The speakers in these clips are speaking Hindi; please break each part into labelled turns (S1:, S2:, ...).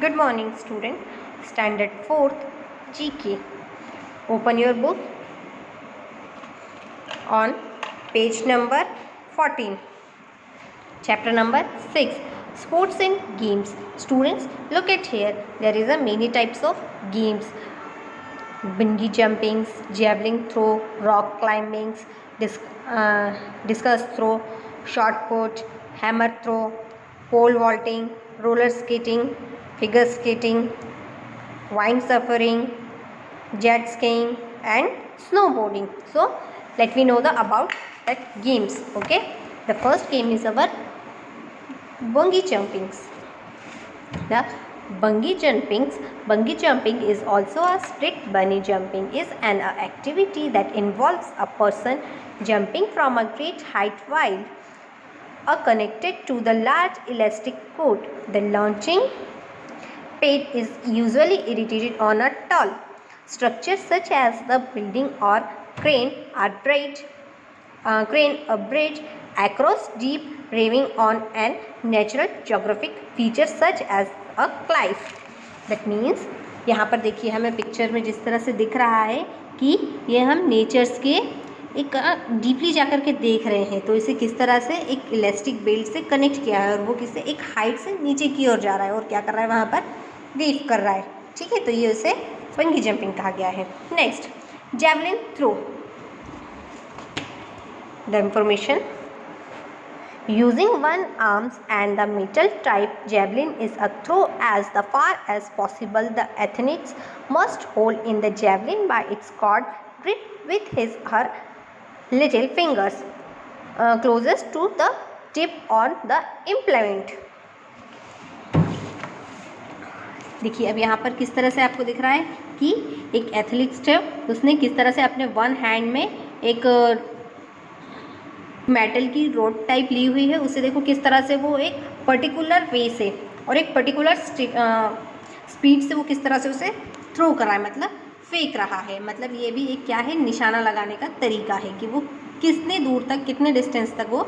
S1: Good morning, student. Standard 4th GK. Open your book on page number 14. Chapter number 6. Sports and games. Students, look at here. There is a many types of games. Bungee jumping, javelin throw, rock climbing, discus throw, shot put, hammer throw, pole vaulting, roller skating, figure skating, windsurfing, jet skiing and snowboarding. So let me know about that games. Okay, the first game is our bungee jumping. The bungee jumping is also a split. Bungee jumping is an activity that involves a person jumping from a great height while connected to the large elastic cord. The launching pad is usually irritated on a tall structure such as the building or crane a bridge across deep ravine on an natural geographic feature such as a cliff. That means यहाँ पर देखिए हमें पिक्चर में जिस तरह से दिख रहा है कि ये हम नेचर्स के एक डीपली जाकर के देख रहे हैं, तो इसे किस तरह से एक इलास्टिक बेल्ट से कनेक्ट किया है और वो किससे एक हाइट से नीचे की ओर जा रहा है और क्या कर रहा है वहाँ पर वेव कर रहा है. ठीक है, तो ये उसे बंगी जंपिंग कहा गया है. Next, javelin throw. The information: using one arms and the metal type javelin is a throw as the far as possible. The athletes must hold in the javelin by its cord grip with his her little fingers closest to the tip on the implement. देखिए अब यहाँ पर किस तरह से आपको दिख रहा है कि एक एथलीट है, उसने किस तरह से अपने वन हैंड में एक मेटल की रोड टाइप ली हुई है. उसे देखो किस तरह से वो एक पर्टिकुलर वे से और एक पर्टिकुलर स्पीड से वो किस तरह से उसे थ्रो कर रहा है, मतलब फेंक रहा है. मतलब ये भी एक क्या है, निशाना लगाने का तरीका है कि वो कितने दूर तक, कितने डिस्टेंस तक वो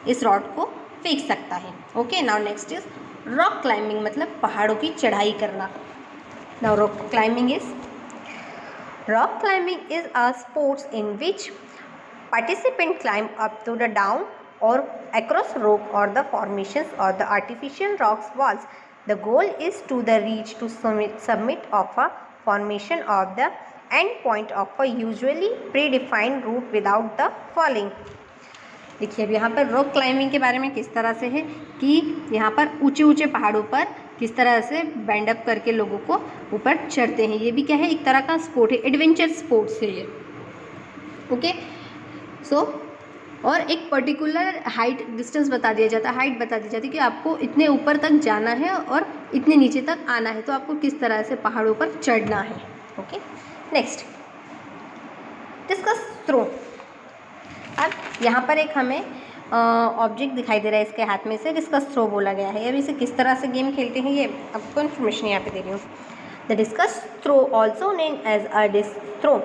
S1: इस रॉड को फेंक सकता है. Okay, now next is rock climbing, मतलब पहाड़ों की चढ़ाई करना. Now rock climbing is a sports in which participants climb up to the down or across rock or the formations or the artificial rocks walls. The goal is to the reach to summit of a formation of the end point of a usually predefined route without the falling. देखिए अब यहाँ पर रॉक क्लाइंबिंग के बारे में किस तरह से है कि यहाँ पर ऊंचे ऊंचे पहाड़ों पर किस तरह से बैंड अप करके लोगों को ऊपर चढ़ते हैं. ये भी क्या है, एक तरह का स्पोर्ट है, एडवेंचर स्पोर्ट्स है ये. ओके, और एक पर्टिकुलर हाइट डिस्टेंस बता दिया जाता है, हाइट बता दी जाती है कि आपको इतने ऊपर तक जाना है और इतने नीचे तक आना है, तो आपको किस तरह से पहाड़ों पर चढ़ना है. Okay, next, discus throw. अब यहाँ पर एक हमें ऑब्जेक्ट दिखाई दे रहा है, इसके हाथ में से डिस्कस थ्रो बोला गया है. अब इसे किस तरह से गेम खेलते हैं ये आपको इन्फॉर्मेशन यहाँ पे दे रही हूँ. The discus throw also name as a disc throw,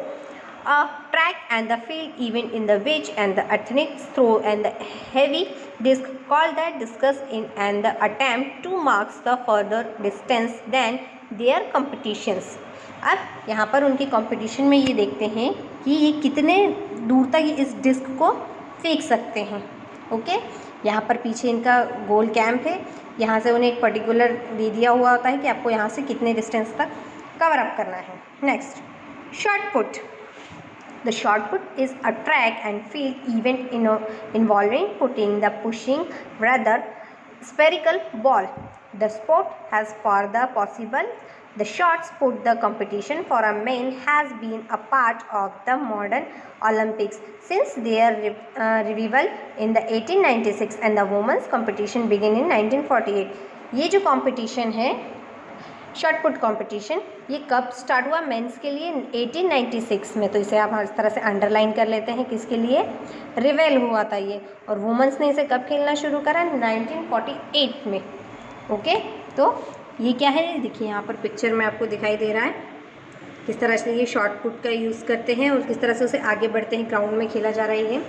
S1: a track and the field event in the which and the athletes throw and the heavy disc called the discus in and the attempt to mark the further distance than their competitions. अब यहाँ पर उनके कंपटीशन में ये देखते हैं कि ये कितने दूर तक इस डिस्क को फेंक सकते हैं. ओके, यहाँ पर पीछे इनका गोल कैंप है, यहाँ से उन्हें एक पर्टिकुलर दे दिया हुआ होता है कि आपको यहाँ से कितने डिस्टेंस तक कवर अप करना है. Next, shot put. The shot put is a track and field event involving putting the pushing rather spherical ball. The sport has for the possible the shot put the competition for a men has been a part of the modern Olympics since their revival in the 1896 and the women's competition began in 1948. ये जो competition है शॉट पुट कंपटीशन, ये कब स्टार्ट हुआ मेंस के लिए 1896 में, तो इसे आप इस तरह से अंडरलाइन कर लेते हैं किसके लिए, रिवेल हुआ था ये. और वुमेंस ने इसे कब खेलना शुरू करा, 1948 में. ओके, तो ये क्या है, देखिए यहाँ पर पिक्चर में आपको दिखाई दे रहा है किस तरह से ये शॉट पुट का यूज़ करते हैं और किस तरह से उसे आगे बढ़ते हैं, ग्राउंड में खेला जा रहा है ये.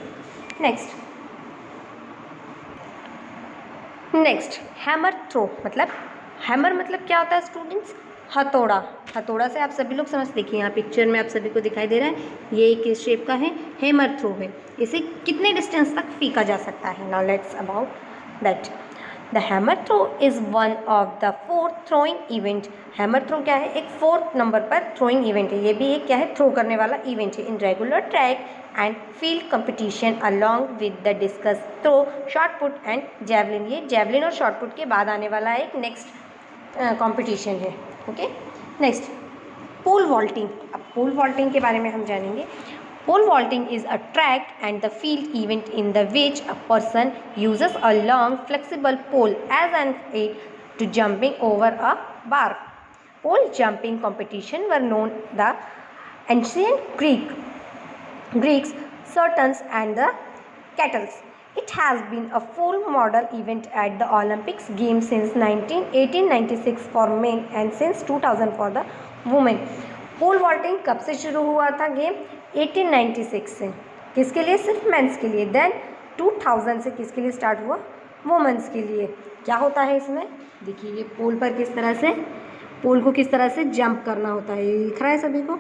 S1: नेक्स्ट, हैमर थ्रो, मतलब हैमर मतलब क्या होता है स्टूडेंट्स? हथौड़ा। हथौड़ा से आप सभी लोग समझ, देखिए यहाँ पिक्चर में आप सभी को दिखाई दे रहा है, ये किस शेप का है? हैमर थ्रो है। इसे कितने डिस्टेंस तक फेंका जा सकता है? Now let's about that. The hammer throw is one of the fourth throwing event. Hammer throw क्या है? एक फोर्थ नंबर पर थ्रोइंग इवेंट है। ये भी एक क्या है? थ्रो करने वाला इवेंट है in regular track and field competition along with the discus throw, shot put and javelin. ये जैवलिन और शॉर्ट पुट के बाद आने वाला एक नेक्स्ट कंपटीशन है। Okay, next pole vaulting. अब पोल वॉल्टिंग के बारे में हम जानेंगे। Pole vaulting is a track and the field event in the which a person uses a long flexible pole as an aid to jumping over a bar. Pole jumping competition were known the ancient Greeks, Spartans and the Cattles. It has been a full model event at the Olympics Games since 1896 for men and since 2000 for the women. Pole vaulting कब से शुरू हुआ था गेम? 1896 से। किसके लिए? सिर्फ मेंस के लिए। देन 2000 से किसके लिए स्टार्ट हुआ? वुमेन्स के लिए। क्या होता है इसमें? देखिए ये पोल पर किस तरह से, पोल को किस तरह से जंप करना होता है, ये दिख रहा है सभी को,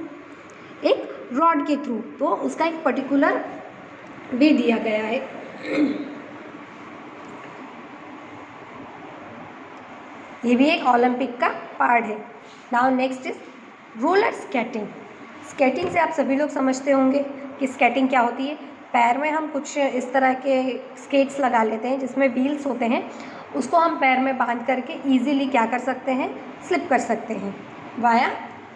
S1: एक रॉड के थ्रू। तो उसका एक पर्टिकुलर भी दिया गया है। ये भी एक ओलंपिक का पार्ट है। Now next is roller skating. Skating से आप सभी लोग समझते होंगे कि स्केटिंग क्या होती है। पैर में हम कुछ इस तरह के स्केट्स लगा लेते हैं जिसमें व्हील्स होते हैं, उसको हम पैर में बांध करके इजीली क्या कर सकते हैं? स्लिप कर सकते हैं वाया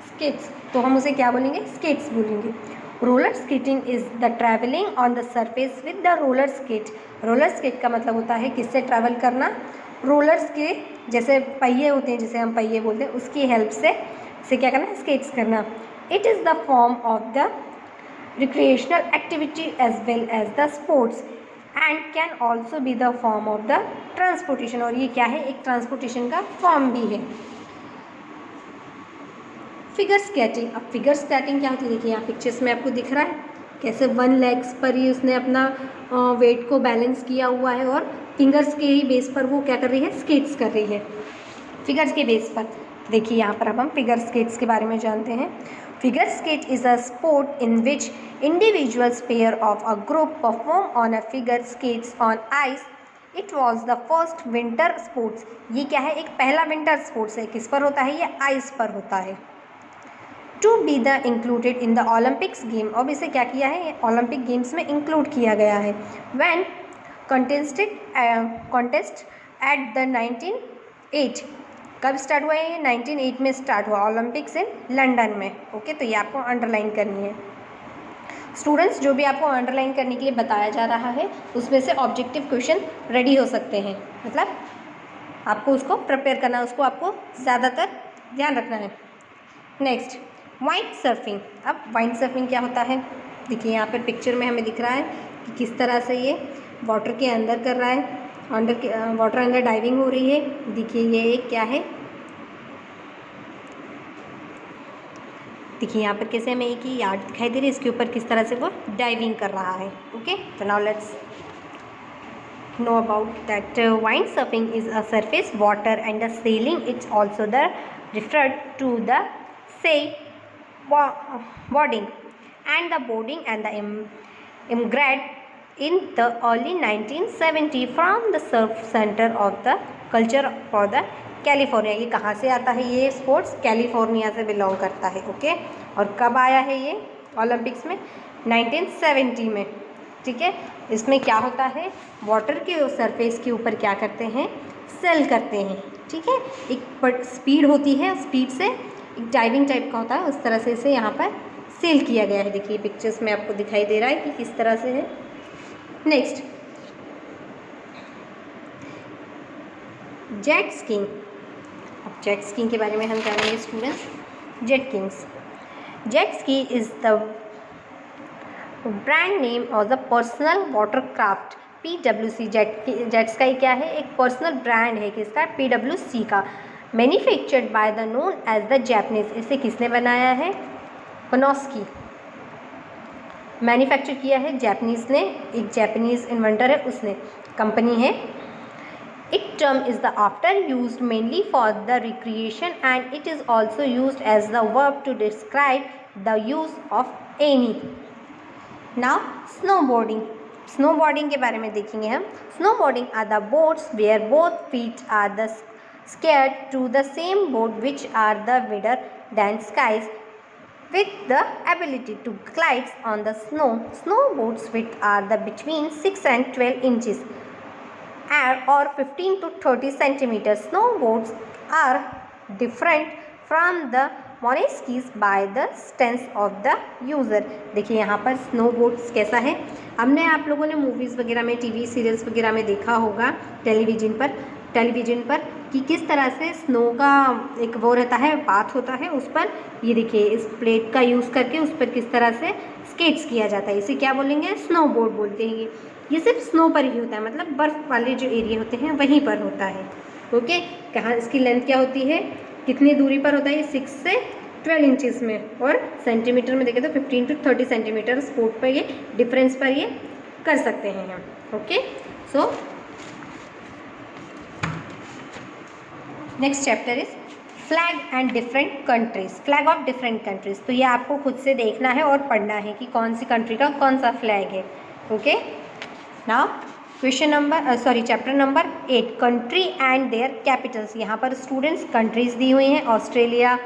S1: स्केट्स। तो हम उसे क्या बोलेंगे? स्केट्स बोलेंगे। Roller skating is the travelling on the surface with the roller skate. Roller skate का मतलब होता है किससे ट्रैवल करना? रोलर्स के जैसे पहिए होते हैं, जिसे हम पहिए बोलते हैं, उसकी हेल्प से क्या करना? स्केट्स करना। It is the form of the recreational activity as well as the sports and can also be the form of the transportation. और ये क्या है? एक ट्रांसपोर्टेशन का फॉर्म भी है। Figure skating. अब फिगर स्केटिंग क्या होती है? देखिए यहाँ पिक्चर्स में आपको दिख रहा है कैसे वन लेग्स पर ही उसने अपना वेट को बैलेंस किया हुआ है और फिंगर्स के ही बेस पर वो क्या कर रही है? स्केट्स कर रही है फिगर्स के बेस पर। देखिए यहाँ पर अब हम फिगर स्केट्स के बारे में जानते हैं। Figure skate is a sport in which individuals pair of a group perform on a figure skates on ice. It was the first winter sports. ये क्या है? एक पहला विंटर स्पोर्ट्स है। किस पर होता है? ये आइस पर होता है। To be the included in the Olympics game. अब इसे क्या किया है? ये ओलंपिक गेम्स में इंक्लूड किया गया है। When contest at the 1908। कब स्टार्ट हुआ है? ये 1908 में स्टार्ट हुआ, ओलंपिक्स इन लंदन में। ओके, तो ये आपको अंडरलाइन करनी है स्टूडेंट्स। जो भी आपको अंडरलाइन करने के लिए बताया जा रहा है उसमें से ऑब्जेक्टिव क्वेश्चन रेडी हो सकते हैं, मतलब आपको उसको प्रिपेयर करना है, उसको आपको ज़्यादातर ध्यान रखना है। Next wind surfing. अब वाइंड सर्फिंग क्या होता है? देखिए यहाँ पर पिक्चर में हमें दिख रहा है कि किस तरह से ये वाटर के अंदर कर रहा है, वाटर अंदर डाइविंग हो रही है। देखिए ये एक क्या है? देखिए यहाँ पर कैसे हमें एक ही यार्ड दिखाई दे रही है, इसके ऊपर किस तरह से वो डाइविंग कर रहा है। ओके, तो now let's know about that. Wind surfing is a surface water and the sailing. It's also the referred to the boarding and the boarding and the immigrant in the early 1970 from the surf center of the culture for the California. ये कहाँ से आता है? ये स्पोर्ट्स कैलिफोर्निया से बिलोंग करता है। ओके, और कब आया है ये ओलंपिक्स में? 1970 में। ठीक है, इसमें क्या होता है? वाटर के सरफेस के ऊपर क्या करते हैं? सेल करते हैं। ठीक है, एक स्पीड होती है, स्पीड से एक डाइविंग टाइप का होता है, उस तरह से इसे यहाँ पर सेल किया गया है। देखिए पिक्चर्स में आपको दिखाई दे रहा है कि किस तरह से है। Next jet skiing. अब जेट स्कीइंग के बारे में हम जानेंगे students. Jet ski is the brand name और the personal watercraft PWC। Jets का ये क्या है? एक पर्सनल ब्रांड है किसका? PWC का। Manufactured by the known as the Japanese. इसे किसने बनाया है? पनोस्की। मैन्युफैक्चर किया है जैपनीज़ ने, एक जैपनीज़ इन्वेंटर है उसने, कंपनी है। It term is the after used mainly for the recreation and it is also used as the verb to describe the use of any. Now snowboarding. Snowboarding के बारे में देखेंगे हम. Snowboarding are the boards where both feet are the skewed to the same board which are the wider than skies with the ability to glide on the snow. Snowboards width are the between 6 and 12 inches or 15 to 30 centimeters. Snowboards are different from the monoskis by the stance of the user. देखिए यहाँ पर स्नोबोर्ड्स कैसा है. हमने आप लोगों ने मूवीज़ वगैरह में, टीवी सीरियल्स वगैरह में देखा होगा टेलीविज़न पर कि किस तरह से स्नो का एक वो रहता है, पाथ होता है, उस पर ये देखिए इस प्लेट का यूज़ करके उस पर किस तरह से स्केट्स किया जाता है. इसे क्या बोलेंगे? स्नोबोर्ड बोलते हैं. ये सिर्फ स्नो पर ही होता है, मतलब बर्फ़ वाले जो एरिया होते हैं वहीं पर होता है. ओके. कहाँ इसकी लेंथ क्या होती है, कितनी दूरी पर होता है? ये 6 से 12 इंचेस में, और सेंटीमीटर में देखें तो 15 to 30 सेंटीमीटर स्पोर्ट पर ये डिफरेंस पर ये कर सकते हैं हम. Okay. So next chapter is flag and different countries. Flag of different countries. तो ये आपको खुद से देखना है और पढ़ना है कि कौन सी कंट्री का कौन सा फ्लैग है. Okay. Now chapter number 8 country and there Capitals. यहाँ पर स्टूडेंट्स कंट्रीज़ दी हुई हैं. Australia,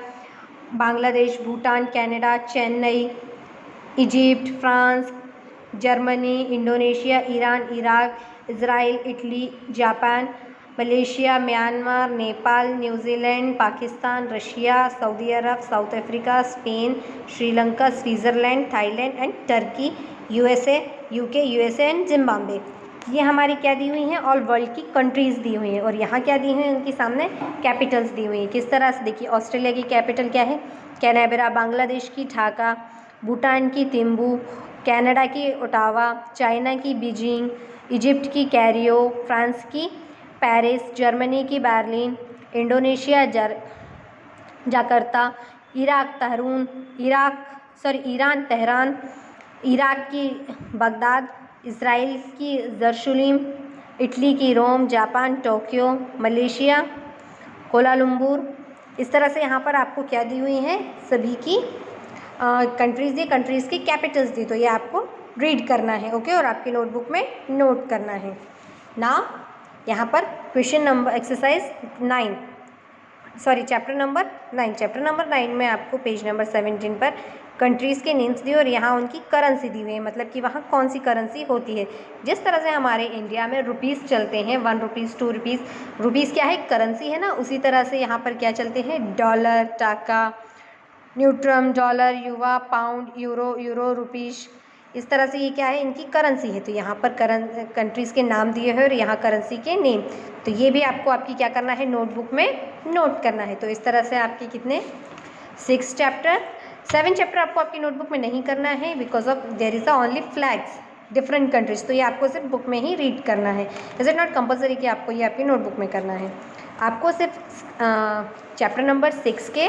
S1: Bangladesh, Bhutan, Canada, Chennai, Egypt, France, Germany, Indonesia, Iran, Iraq, Israel, Italy, Japan, Malaysia, Myanmar, Nepal, New Zealand, Pakistan, Russia, Saudi Arab, south Africa, Spain, Sri Lanka, Switzerland, Thailand and Turkey, USA, UK, USA and Zimbabwe. ये हमारी क्या दी हुई हैं? ऑल वर्ल्ड की कंट्रीज़ दी हुई हैं. और यहाँ क्या दी हुई हैं? उनके सामने कैपिटल्स दी हुई हैं. किस तरह से? देखिए ऑस्ट्रेलिया की कैपिटल क्या है? कैनबरा. बांग्लादेश की ढाका. भूटान की थिम्पू. कनाडा की ओटावा. चाइना की बीजिंग. इजिप्ट की कैरियो. फ्रांस की पेरिस. जर्मनी की Berlin. Indonesia Jakarta. Iran Tehran. Iraq की बगदाद. इसराइल की यरूशलेम. इटली की Rome. Japan Tokyo. Malaysia Kuala Lumpur. इस तरह से यहाँ पर आपको क्या दी हुई हैं? सभी की कंट्रीज़ दी, कंट्रीज़ की कैपिटल्स दी. तो ये आपको रीड करना है. ओके. और आपकी नोटबुक में नोट करना है. ना यहाँ पर question number exercise 9 chapter number 9 में आपको पेज नंबर 17 पर कंट्रीज़ के नेम्स दिए और यहाँ उनकी करेंसी दी हुई है, मतलब कि वहाँ कौन सी करेंसी होती है. जिस तरह से हमारे इंडिया में रुपीज़ चलते हैं, 1 रुपीज़ 2 रुपीज़. रुपीज़ क्या है? करेंसी है ना. उसी तरह से यहाँ पर क्या चलते हैं? डॉलर, टाका, न्यूट्रम, डॉलर, युवा, पाउंड, यूरो, रुपीज़. इस तरह से ये क्या है? इनकी करेंसी है. तो यहाँ पर कंट्रीज़ के नाम दिए हैं और यहाँ करेंसी के नेम. तो ये भी आपको आपकी क्या करना है? नोटबुक में नोट करना है. तो इस तरह से आपके कितने 7 चैप्टर आपको आपकी नोटबुक में नहीं करना है, because of their is only flags different countries. तो ये आपको सिर्फ बुक में ही रीड करना है. इज़ इट नॉट कंपलसरी कि आपको ये आपकी नोटबुक में करना है. आपको सिर्फ चैप्टर नंबर 6 के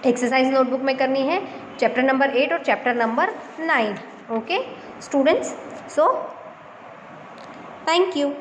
S1: एक्सरसाइज नोटबुक में करनी है, चैप्टर नंबर 8 और chapter number 9. Okay students. So thank you.